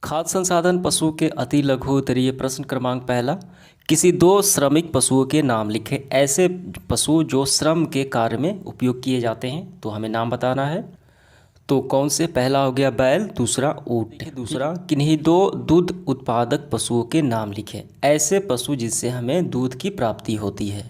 खाद्य संसाधन पशु के अति लघु उत्तरीय प्रश्न क्रमांक पहला। किसी दो श्रमिक पशुओं के नाम लिखें। ऐसे पशु जो श्रम के कार्य में उपयोग किए जाते हैं, तो हमें नाम बताना है। तो कौन से? पहला हो गया बैल, दूसरा ऊंट। दूसरा, किन्हीं दो दूध उत्पादक पशुओं के नाम लिखें। ऐसे पशु जिससे हमें दूध की प्राप्ति होती है।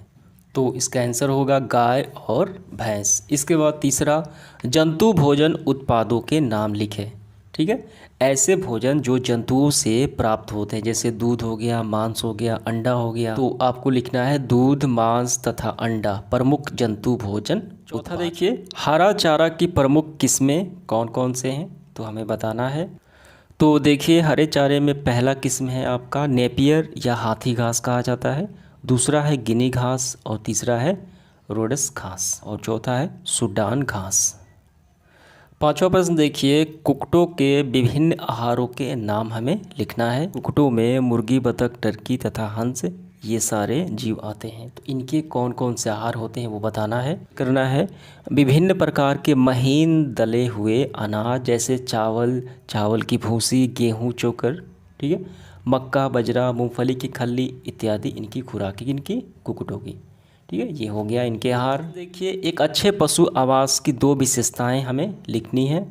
तो इसका आंसर होगा गाय और भैंस। इसके बाद तीसरा, जंतु भोजन उत्पादों के नाम लिखें। ठीक है, ऐसे भोजन जो जंतुओं से प्राप्त होते हैं, जैसे दूध हो गया, मांस हो गया, अंडा हो गया। तो आपको लिखना है दूध, मांस तथा अंडा प्रमुख जंतु भोजन। चौथा देखिए, हरा चारा की प्रमुख किस्में कौन कौन से हैं, तो हमें बताना है। तो देखिए, हरे चारे में पहला किस्म है आपका नेपियर या हाथी घास कहा जाता है, दूसरा है गिनी घास और तीसरा है रोडस घास और चौथा है सूडान घास। पांचवा प्रश्न देखिए, कुक्कुटों के विभिन्न आहारों के नाम हमें लिखना है। कुक्कुटों में मुर्गी, बतख, टर्की तथा हंस ये सारे जीव आते हैं। तो इनके कौन कौन से आहार होते हैं वो बताना है। करना है विभिन्न प्रकार के महीन दले हुए अनाज, जैसे चावल, चावल की भूसी, गेहूँ, चोकर, ठीक है, मक्का, बजरा, मूंगफली की खल्ली इत्यादि इनकी खुराक इनकी कुक्कुटों की। ठीक है, ये हो गया इनके आहार। देखिए, एक अच्छे पशु आवास की दो विशेषताएं हमें लिखनी है।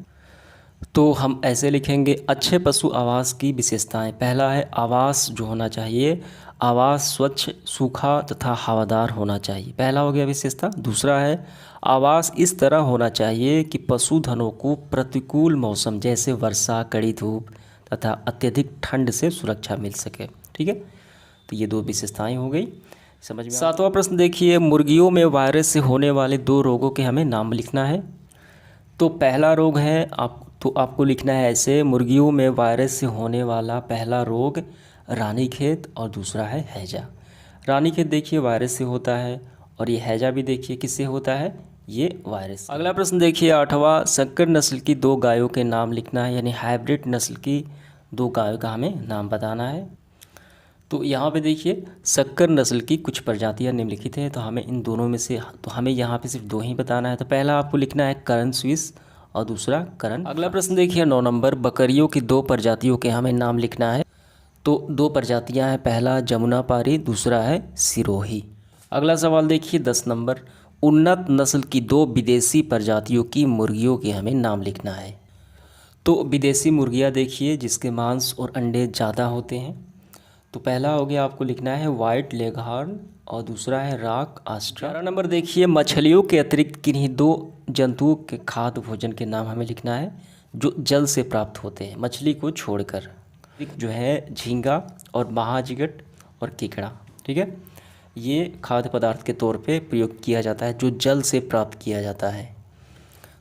तो हम ऐसे लिखेंगे, अच्छे पशु आवास की विशेषताएं। पहला है आवास जो होना चाहिए, आवास स्वच्छ, सूखा तथा हवादार होना चाहिए, पहला हो गया विशेषता। दूसरा है आवास इस तरह होना चाहिए कि पशुधनों को प्रतिकूल मौसम जैसे वर्षा, कड़ी धूप तथा अत्यधिक ठंड से सुरक्षा मिल सके। ठीक है, तो ये दो विशेषताएं हो गई, समझ में। सातवां प्रश्न देखिए, मुर्गियों में वायरस से होने वाले दो रोगों के हमें नाम लिखना है। तो पहला रोग है आपको लिखना है ऐसे, मुर्गियों में वायरस से होने वाला पहला रोग रानीखेत और दूसरा है हैजा। रानीखेत देखिए वायरस से होता है और ये हैजा भी देखिए किससे होता है, ये वायरस। अगला प्रश्न देखिए आठवां, संकर नस्ल की दो गायों के नाम लिखना है, यानी हाइब्रिड नस्ल की दो गायों का हमें नाम बताना है। तो यहाँ पे देखिए शक्कर नस्ल की कुछ प्रजातियाँ निम्नलिखित हैं, तो हमें इन दोनों में से, तो हमें यहाँ पे सिर्फ दो ही बताना है। तो पहला आपको लिखना है करण स्विस और दूसरा करण। अगला प्रश्न देखिए 9 नंबर, बकरियों की दो प्रजातियों के हमें नाम लिखना है। तो दो प्रजातियाँ हैं, पहला जमुनापारी, दूसरा है सिरोही। अगला सवाल देखिए 10 नंबर, उन्नत नस्ल की दो विदेशी प्रजातियों की मुर्गियों के हमें नाम लिखना है। तो विदेशी मुर्गियाँ देखिए जिसके मांस और अंडे ज़्यादा होते हैं। तो पहला हो गया आपको लिखना है वाइट लेगहॉर्न और दूसरा है रॉक ऑस्ट्रा। 11 नंबर देखिए, मछलियों के अतिरिक्त किन्हीं दो जंतुओं के खाद्य भोजन के नाम हमें लिखना है जो जल से प्राप्त होते हैं, मछली को छोड़कर, जो है झींगा और महाजिगट और केकड़ा। ठीक है, ये खाद्य पदार्थ के तौर पे प्रयोग किया जाता है जो जल से प्राप्त किया जाता है।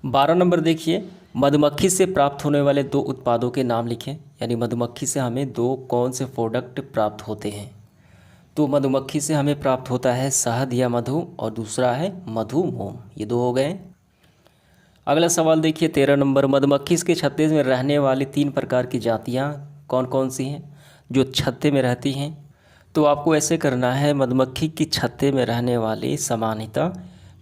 12 नंबर देखिए, मधुमक्खी से प्राप्त होने वाले दो उत्पादों के नाम लिखें, यानी मधुमक्खी से हमें दो कौन से प्रोडक्ट प्राप्त होते हैं। तो मधुमक्खी से हमें प्राप्त होता है शहद या मधु और दूसरा है मधु मोम, ये दो हो गए। अगला सवाल देखिए 13 नंबर, मधुमक्खी के छत्ते में रहने वाली 3 प्रकार की जातियाँ कौन कौन सी हैं जो छत्ते में रहती हैं। तो आपको ऐसे करना है, मधुमक्खी की छत्ते में रहने वाली सामान्यतः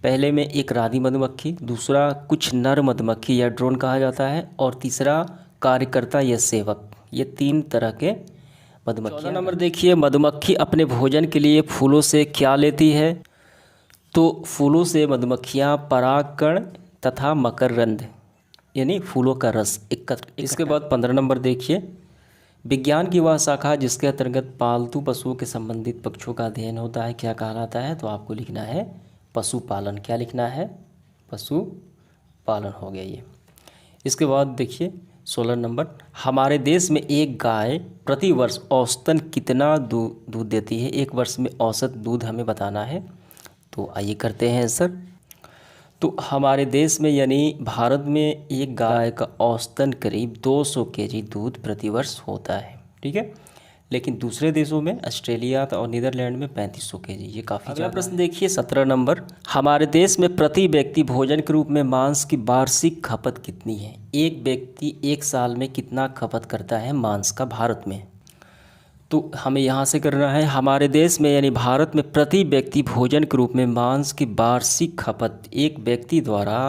पहले में एक रानी मधुमक्खी, दूसरा कुछ नर मधुमक्खी या ड्रोन कहा जाता है और तीसरा कार्यकर्ता या सेवक, ये 3 तरह के मधुमक्खी। 14 नंबर देखिए, मधुमक्खी अपने भोजन के लिए फूलों से क्या लेती है। तो फूलों से मधुमक्खियाँ परागकण तथा मकरंद यानी फूलों का रस एकत्र। इसके बाद 15 नंबर देखिए, विज्ञान की वह शाखा जिसके अंतर्गत पालतू पशुओं के संबंधित पक्षों का अध्ययन होता है क्या कहलाता है। तो आपको लिखना है पशुपालन। क्या लिखना है, पशुपालन हो गया ये। इसके बाद देखिए 16 नंबर, हमारे देश में एक गाय प्रति वर्ष औसतन कितना दूध देती है। एक वर्ष में औसत दूध हमें बताना है। तो आइए करते हैं आंसर। तो हमारे देश में यानी भारत में एक गाय का औसतन करीब 200 केजी दूध प्रति वर्ष होता है। ठीक है, लेकिन दूसरे देशों में ऑस्ट्रेलिया और नीदरलैंड में 3500 केजी, ये काफ़ी। अगला प्रश्न देखिए 17 नंबर, हमारे देश में प्रति व्यक्ति भोजन के रूप में मांस की वार्षिक खपत कितनी है। एक व्यक्ति एक साल में कितना खपत करता है मांस का भारत में। तो हमें यहाँ से करना है, हमारे देश में यानी भारत में प्रति व्यक्ति भोजन के रूप में मांस की वार्षिक खपत एक व्यक्ति द्वारा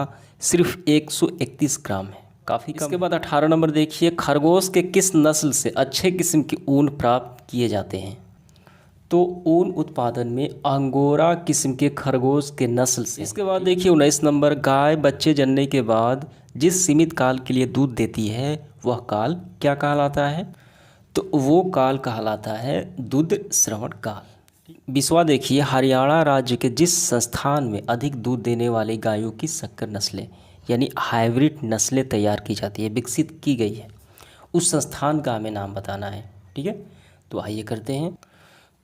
सिर्फ 131 ग्राम है। काफ़ी कम। इसके बाद 18 नंबर देखिए, खरगोश के किस नस्ल से अच्छे किस्म की ऊन प्राप्त किए जाते हैं? तो ऊन उत्पादन में अंगोरा किस्म के खरगोश के नस्ल से। इसके बाद देखिए 19 नंबर, गाय बच्चे जनने के बाद जिस सीमित काल के लिए दूध देती है वह काल क्या कहलाता है? तो वो काल कहलाता है दुग्ध श्रवण काल। 20वां देखिए, हरियाणा राज्य के जिस संस्थान में अधिक दूध देने वाली गायों की संकर नस्लें यानी हाइब्रिड नस्लें तैयार की जाती है, विकसित की गई है, उस संस्थान का हमें नाम बताना है। ठीक है, तो आइए करते हैं।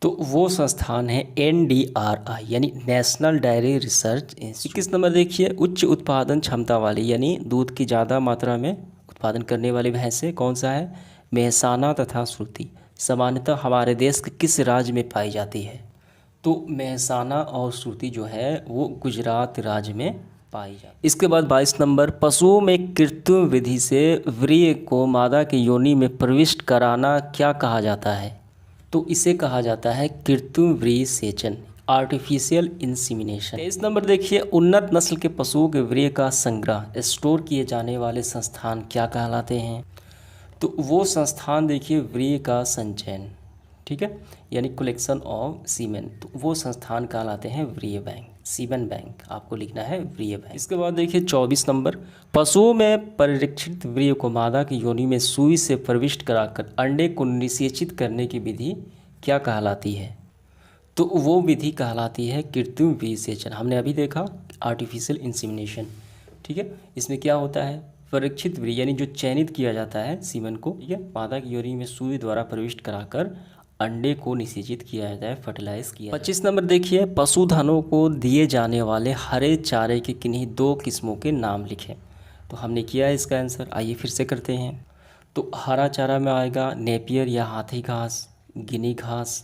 तो वो संस्थान है NDRI यानी national diary research institute. 21 number देखिए, उच्च उत्पादन क्षमता वाली यानी दूध की ज़्यादा मात्रा में उत्पादन करने वाली भैंसें कौन सा है? मेहसाना तथा श्रुति सामान्यतः हमारे देश के किस राज्य में पाई जाती है? तो मेहसाना और श्रुति जो है वो गुजरात राज्य में पाई जाती है। इसके बाद 22 नंबर, पशुओं में कृत्रिम विधि से व्रीहि को मादा की योनि में प्रविष्ट कराना क्या कहा जाता है? तो इसे कहा जाता है कृत्रिम व्रीहि सेचन, आर्टिफिशियल इंसीमिनेशन। 23 नंबर देखिए, उन्नत नस्ल के पशुओं के व्रीहि का संग्रह स्टोर किए जाने वाले संस्थान क्या कहलाते हैं? तो वो संस्थान देखिए व्रीहि का संचयन, ठीक है, यानी कलेक्शन ऑफ सीमेन, तो वो संस्थान कहलाते हैं व्रीहि बैंक, सीमेन बैंक आपको लिखना है व्रीहि बैंक। इसके बाद देखिए 24 नंबर, पशुओं में परिरक्षित व्रीहि को मादा की योनि में सुई से प्रविष्ट कराकर अंडे को निषेचित करने की विधि क्या कहलाती है? तो वो विधि कहलाती है कृत्रिम व्रीहि सेचन। हमने अभी देखा आर्टिफिशियल इंसीमिनेशन। ठीक है, इसमें क्या होता है? परीक्षित व्रीहि यानी जो चयनित किया जाता है सीमन को, ठीक है, मादा की योनि में सुई द्वारा प्रविष्ट कराकर अंडे को निषेचित किया जाता है, फर्टिलाइज किया। 25 नंबर देखिए, पशुधनों को दिए जाने वाले हरे चारे के किन्हीं दो किस्मों के नाम लिखें। तो हमने किया है इसका आंसर, आइए फिर से करते हैं। तो हरा चारा में आएगा नेपियर या हाथी घास, गिनी घास,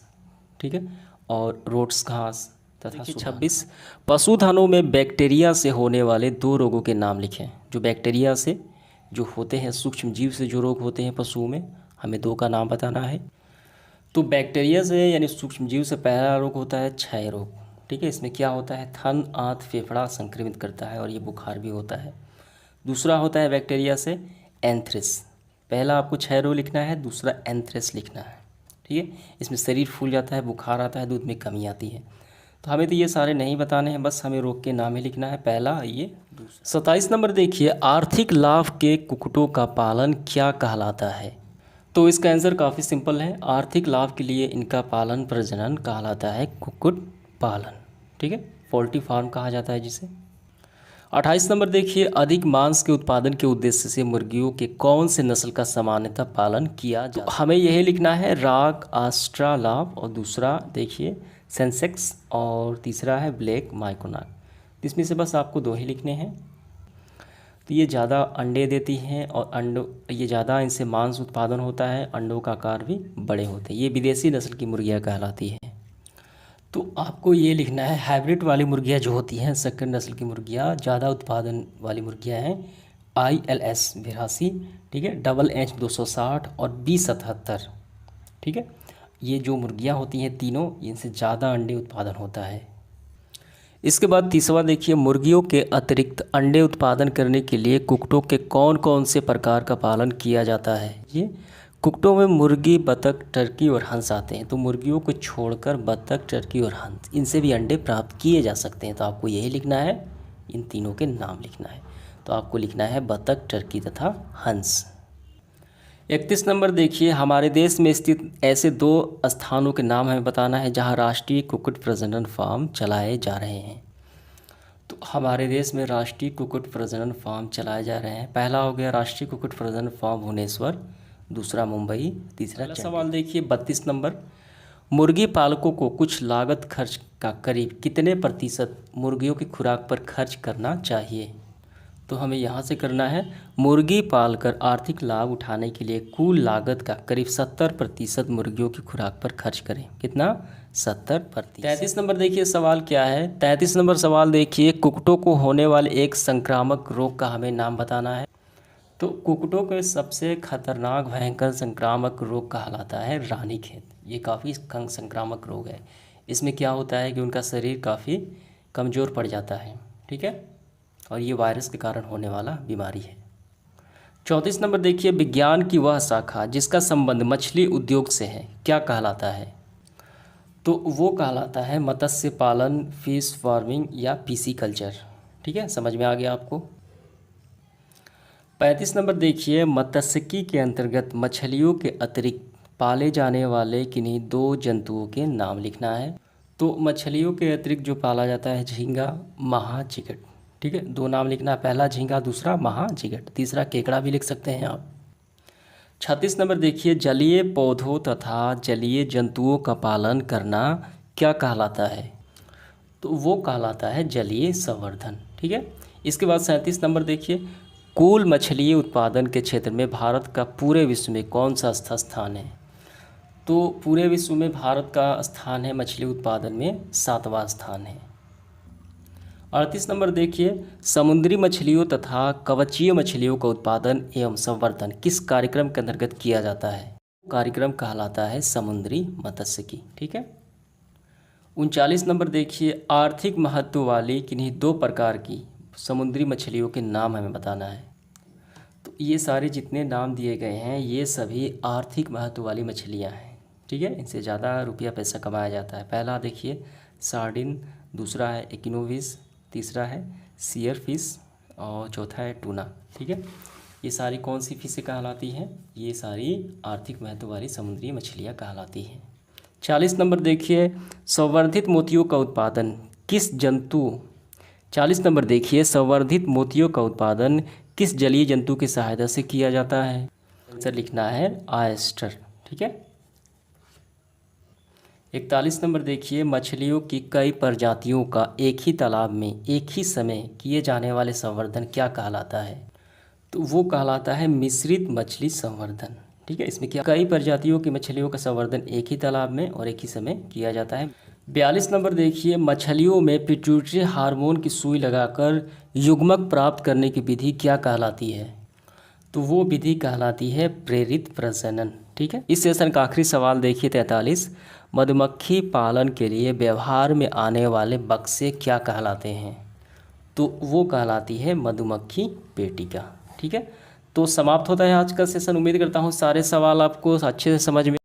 ठीक है, और रोट्स घास तथा 26, पशुधनों में बैक्टीरिया से होने वाले दो रोगों के नाम लिखें। जो बैक्टीरिया से जो होते हैं, सूक्ष्म जीव से जो रोग होते हैं पशुओं में, हमें दो का नाम बताना है। तो बैक्टीरिया से यानी सूक्ष्म जीव से पहला रोग होता है क्षय रोग। ठीक है, इसमें क्या होता है? थन, आंत, फेफड़ा संक्रमित करता है और ये बुखार भी होता है। दूसरा होता है बैक्टीरिया से एंथ्रेस। पहला आपको क्षय रोग लिखना है, दूसरा एंथ्रेस लिखना है। ठीक है, इसमें शरीर फूल जाता है, बुखार आता है, दूध में कमी आती है। तो हमें तो ये सारे नहीं बताने हैं, बस हमें रोग के नाम ही लिखना है, पहला ये। 27 नंबर देखिए, आर्थिक लाभ के कुक्कुटों का पालन क्या कहलाता है? तो इसका आंसर काफ़ी सिंपल है, आर्थिक लाभ के लिए इनका पालन प्रजनन कहलाता है कुक्कुट पालन। ठीक है, पोल्ट्री फार्म कहा जाता है जिसे। 28 नंबर देखिए, अधिक मांस के उत्पादन के उद्देश्य से मुर्गियों के कौन से नस्ल का सामान्यतः पालन किया जाता है? तो हमें यही लिखना है राग ऑस्ट्रालाब, और दूसरा देखिए सेंसेक्स, और तीसरा है ब्लैक माइकोनाक। इसमें से बस आपको दो ही लिखने हैं। तो ये ज़्यादा अंडे देती हैं और ये ज़्यादा इनसे मांस उत्पादन होता है, अंडों का आकार भी बड़े होते हैं। ये विदेशी नस्ल की मुर्गियाँ कहलाती हैं। तो आपको ये लिखना है हाइब्रिड वाली मुर्गियाँ जो होती हैं, संकर नस्ल की मुर्गियाँ, ज़्यादा उत्पादन वाली मुर्गियाँ हैं ILS 82, ठीक है, HH 260 और B77। ठीक है, ये जो मुर्गियाँ होती हैं तीनों, इनसे ज़्यादा अंडे उत्पादन होता है। इसके बाद तीसरा देखिए, मुर्गियों के अतिरिक्त अंडे उत्पादन करने के लिए कुक्कुटों के कौन कौन से प्रकार का पालन किया जाता है? ये कुक्कुटों में मुर्गी, बतख, टर्की और हंस आते हैं। तो मुर्गियों को छोड़कर बतख, टर्की और हंस, इनसे भी अंडे प्राप्त किए जा सकते हैं। तो आपको यही लिखना है, इन तीनों के नाम लिखना है। तो आपको लिखना है बतख, टर्की तथा हंस। 31 नंबर देखिए, हमारे देश में स्थित ऐसे दो स्थानों के नाम हमें बताना है जहां राष्ट्रीय कुक्कुट प्रजनन फार्म चलाए जा रहे हैं। तो हमारे देश में राष्ट्रीय कुक्कुट प्रजनन फार्म चलाए जा रहे हैं। पहला हो गया राष्ट्रीय कुक्कुट प्रजनन फार्म भुवनेश्वर, दूसरा मुंबई, तीसरा। सवाल देखिए 32 नंबर, मुर्गी पालकों को कुछ लागत खर्च का करीब कितने प्रतिशत मुर्गियों की खुराक पर खर्च करना चाहिए? तो हमें यहाँ से करना है, मुर्गी पालकर आर्थिक लाभ उठाने के लिए कुल लागत का करीब 70% मुर्गियों की खुराक पर खर्च करें। कितना? 70%। 33 नंबर देखिए सवाल क्या है। 33 नंबर सवाल देखिए, कुक्कुटों को होने वाले एक संक्रामक रोग का हमें नाम बताना है। तो कुक्कुटों के सबसे खतरनाक भयंकर संक्रामक रोग कहलाता है रानीखेत। ये काफ़ी संक्रामक रोग है। इसमें क्या होता है कि उनका शरीर काफ़ी कमज़ोर पड़ जाता है। ठीक है, और ये वायरस के कारण होने वाला बीमारी है। 34 नंबर देखिए, विज्ञान की वह शाखा जिसका संबंध मछली उद्योग से है क्या कहलाता है? तो वो कहलाता है मत्स्य पालन, फिश फार्मिंग या पीसीकल्चर। ठीक है, समझ में आ गया आपको। 35 नंबर देखिए, मत्स्यिकी के अंतर्गत मछलियों के अतिरिक्त पाले जाने वाले किन्हीं दो जंतुओं के नाम लिखना है। तो मछलियों के अतिरिक्त जो पाला जाता है झींगा, महाचिगट। ठीक है, दो नाम लिखना है, पहला झींगा, दूसरा महाचिगट, तीसरा केकड़ा भी लिख सकते हैं आप। 36 नंबर देखिए, जलीय पौधों तथा जलीय जंतुओं का पालन करना क्या कहलाता है? तो वो कहलाता है जलीय संवर्धन। ठीक है, इसके बाद 37 नंबर देखिए, कुल मछली उत्पादन के क्षेत्र में भारत का पूरे विश्व में कौन सा स्थान है? तो पूरे विश्व में भारत का स्थान है मछली उत्पादन में 7वां स्थान है। 38 नंबर देखिए, समुद्री मछलियों तथा कवचीय मछलियों का उत्पादन एवं संवर्धन किस कार्यक्रम के अंतर्गत किया जाता है? कार्यक्रम कहलाता है समुद्री मत्स्यिकी। ठीक है। 39 नंबर देखिए, आर्थिक महत्व वाली किन्हीं दो प्रकार की समुद्री मछलियों के नाम हमें बताना है। तो ये सारे जितने नाम दिए गए हैं ये सभी आर्थिक महत्व वाली मछलियाँ हैं। ठीक है, इनसे ज़्यादा रुपया पैसा कमाया जाता है। पहला देखिए सार्डिन, दूसरा है एकिनोविस, तीसरा है सीयर फिश और चौथा है टूना। ठीक है, ये सारी कौन सी फिशें कहलाती हैं? ये सारी आर्थिक महत्व वाली समुद्री मछलियाँ कहलाती हैं। 40 नंबर देखिए, संवर्धित मोतियों का उत्पादन किस जंतु 40 नंबर देखिए, संवर्धित मोतियों का उत्पादन किस जलीय जंतु की सहायता से किया जाता है? आंसर लिखना है ऑयस्टर। ठीक है। 41 नंबर देखिए, मछलियों की कई प्रजातियों का एक ही तालाब में एक ही समय किए जाने वाले संवर्धन क्या कहलाता है? तो वो कहलाता है मिश्रित मछली संवर्धन। ठीक है, इसमें क्या कई प्रजातियों की मछलियों का संवर्धन एक ही तालाब में और एक ही समय किया जाता है। 42 नंबर देखिए, मछलियों में पिट्यूटरी हार्मोन की सुई लगाकर युग्मक प्राप्त करने की विधि क्या कहलाती है? तो वो विधि कहलाती है प्रेरित प्रजनन। ठीक है, इस सेशन का आखिरी सवाल देखिए 43, मधुमक्खी पालन के लिए व्यवहार में आने वाले बक्से क्या कहलाते हैं? तो वो कहलाती है मधुमक्खी पेटिका। ठीक है, तो समाप्त होता है आज का सेशन। उम्मीद करता हूँ सारे सवाल आपको अच्छे से समझ में